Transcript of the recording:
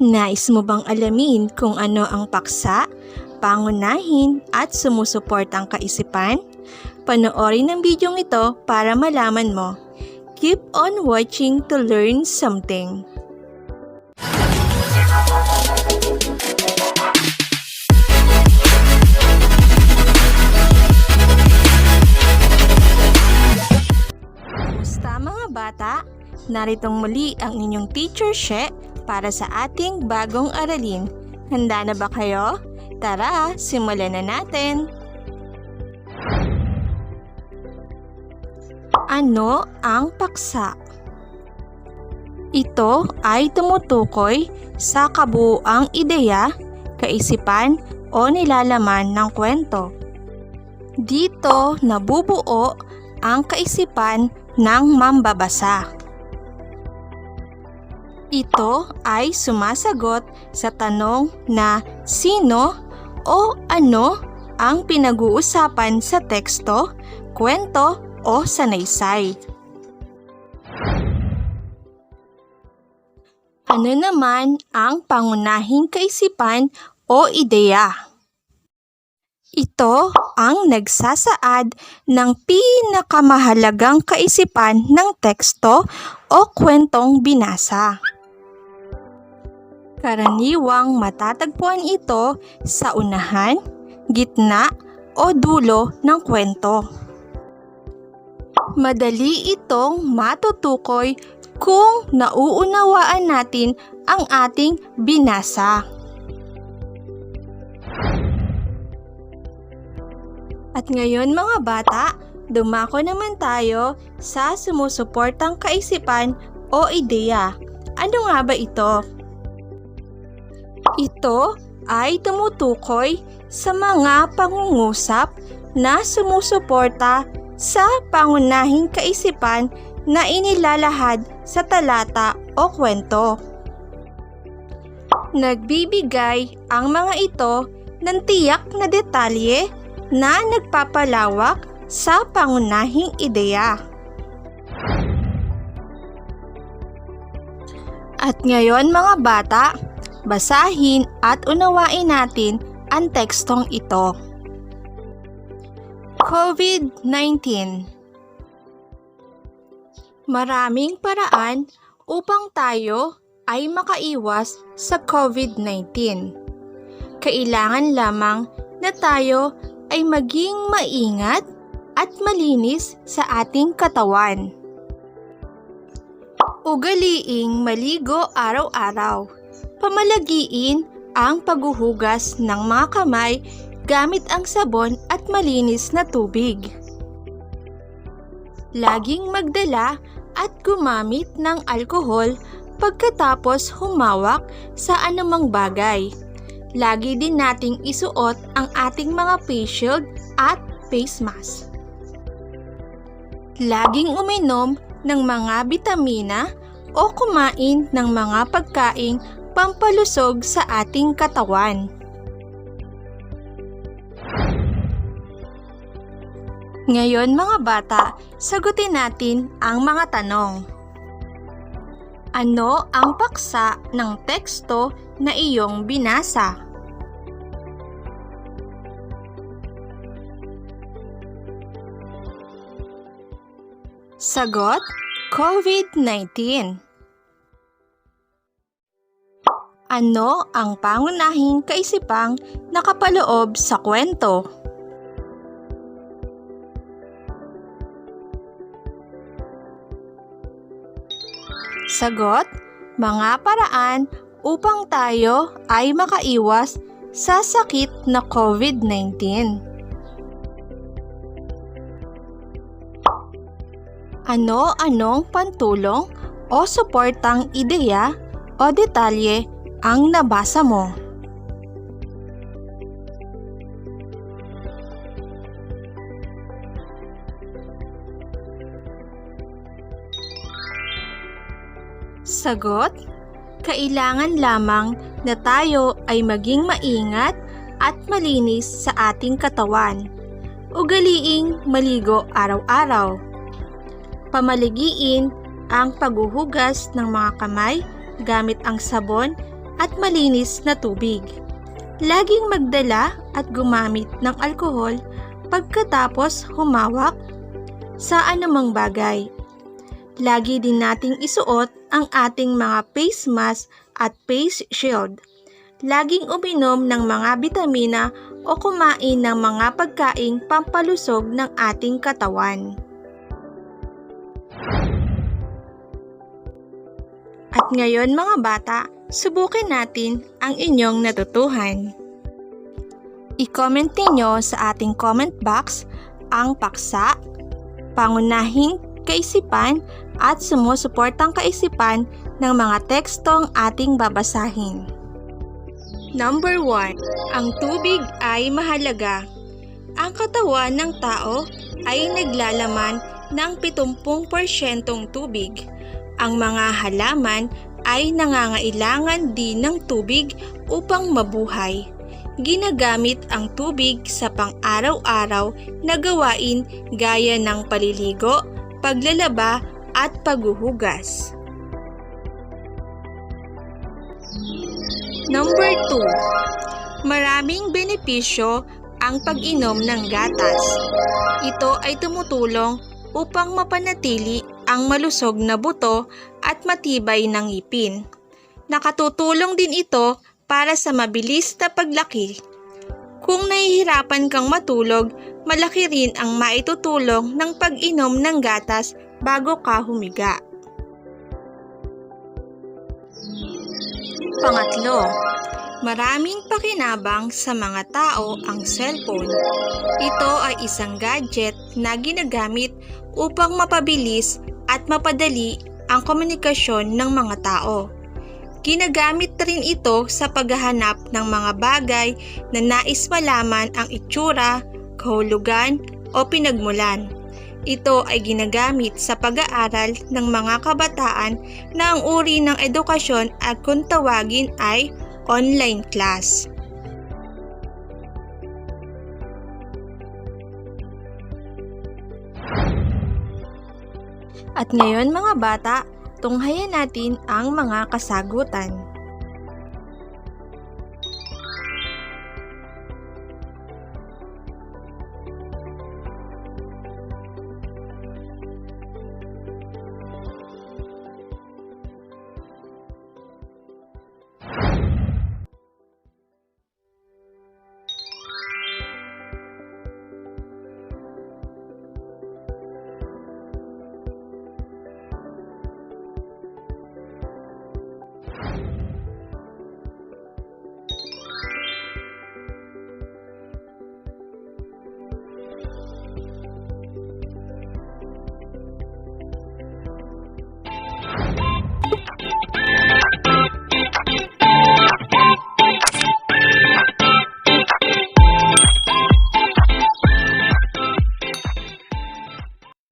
Nais mo bang alamin kung ano ang paksa, pangunahin at sumusuportang kaisipan? Panoorin ang bidyong ito para malaman mo. Keep on watching to learn something. Kumusta mga bata? Naritong muli ang inyong teacher Sheshe para sa ating bagong aralin. Handa na ba kayo? Tara, simulan na natin! Ano ang paksa? Ito ay tumutukoy sa kabuuang ideya, kaisipan o nilalaman ng kwento. Dito nabubuo ang kaisipan ng mambabasa. Ito ay sumasagot sa tanong na sino o ano ang pinag-uusapan sa teksto, kwento o sanaysay. Ano naman ang pangunahing kaisipan o ideya? Ito ang nagsasaad ng pinakamahalagang kaisipan ng teksto o kwentong binasa. Karaniwang matatagpuan ito sa unahan, gitna o dulo ng kwento. Madali itong matutukoy kung nauunawaan natin ang ating binasa. At ngayon mga bata, dumako naman tayo sa sumusuportang kaisipan o ideya. Ano nga ba ito? Ito ay tumutukoy sa mga pangungusap na sumusuporta sa pangunahing kaisipan na inilalahad sa talata o kwento. Nagbibigay ang mga ito ng tiyak na detalye na nagpapalawak sa pangunahing ideya. At ngayon mga bata, basahin at unawain natin ang tekstong ito. COVID-19. Maraming paraan upang tayo ay makaiwas sa COVID-19. Kailangan lamang na tayo ay maging maingat at malinis sa ating katawan. Ugaliing maligo araw-araw. Pamalagiin ang paghuhugas ng mga kamay gamit ang sabon at malinis na tubig. Laging magdala at gumamit ng alkohol pagkatapos humawak sa anumang bagay. Lagi din nating isuot ang ating mga face shield at face mask. Laging uminom ng mga bitamina o kumain ng mga pagkaing pampalusog sa ating katawan. Ngayon mga bata, sagutin natin ang mga tanong. Ano ang paksa ng teksto na iyong binasa? Sagot: COVID-19. Ano ang pangunahing kaisipang nakapaloob sa kwento? Sagot: mga paraan upang tayo ay makaiwas sa sakit na COVID-19. Ano-anong pantulong o suportang ideya o detalye ang nabasa mo? Sagot: kailangan lamang na tayo ay maging maingat at malinis sa ating katawan. Ugaliing maligo araw-araw. Pamaligiin ang paghuhugas ng mga kamay gamit ang sabon at malinis na tubig. Laging magdala at gumamit ng alkohol pagkatapos humawak sa anumang bagay. Lagi din nating isuot ang ating mga face mask at face shield. Laging uminom ng mga bitamina o kumain ng mga pagkaing pampalusog ng ating katawan. At ngayon mga bata, subukin natin ang inyong natutuhan. I-comment ninyo sa ating comment box ang paksa, pangunahing kaisipan at sumusuportang kaisipan ng mga tekstong ating babasahin. Number 1. Ang tubig ay mahalaga. Ang katawan ng tao ay naglalaman ng 70% tubig. Ang mga halaman ay nangangailangan din ng tubig upang mabuhay. Ginagamit ang tubig sa pang-araw-araw na gawain gaya ng paliligo, paglalaba at paghuhugas. Number 2. Maraming benepisyo ang pag-inom ng gatas. Ito ay tumutulong upang mapanatili ang malusog na buto at matibay na ngipin. Nakatutulong din ito para sa mabilis na paglaki. Kung nahihirapan kang matulog, malaki rin ang maitutulong ng pag-inom ng gatas bago ka humiga. Pangatlo, maraming pakinabang sa mga tao ang cellphone. Ito ay isang gadget na ginagamit upang mapabilis at mapadali ang komunikasyon ng mga tao. Ginagamit rin ito sa paghahanap ng mga bagay na nais malaman ang itsura, kahulugan o pinagmulan. Ito ay ginagamit sa pag-aaral ng mga kabataan na ang uri ng edukasyon at kung tawagin ay online class. At ngayon mga bata, tunghayan natin ang mga kasagutan.